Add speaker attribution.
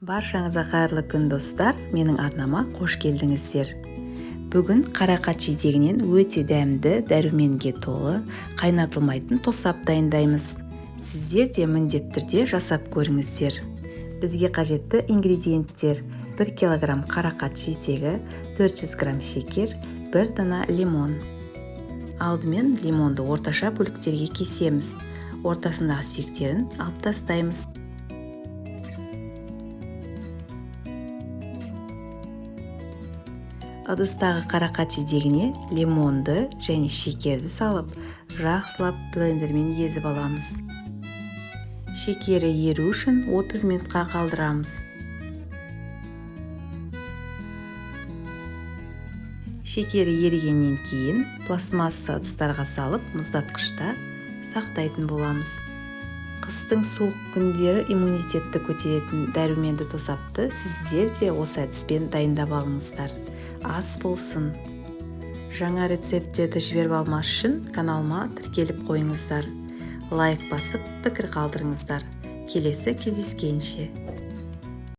Speaker 1: Баршаңызға қайырлы күн достар, менің арнама қош келдіңіздер. Бүгін қарақат жидегінен өте дәмді, дәруменге толы, қайнатылмайтын тосап дайындаймыз. Сіздер де міндетті түрде жасап көріңіздер. Бізге қажетті ингредиенттер: 1 кг қарақат жидегі, 400 г шекер, 1 дана лимон. Алдымен лимонды орташа бөліктерге кесеміз. Ортасындағы сүйектерін алып тастаймыз. Ыдыстағы қарақат жидегіне лимонды және шекерді салып, жақсылап блендермен езіп аламыз. Шекері еру үшін 30 минутқа қалдырамыз. Шекері ерігеннен кейін пластмасса ыдыстарға салып, мұздатқышта сақтайтын боламыз. Қыстың суық күндері иммунитетті көтеретін дәруменді тосапты сіздер де осы әдіспен дайындап алыңыздар. Ас болсын. Жаңа рецепттерді жіберіп алмас үшін каналыма тіркеліп қойыңыздар. Лайк басып, пікір қалдырыңыздар. Келесі кездескенше.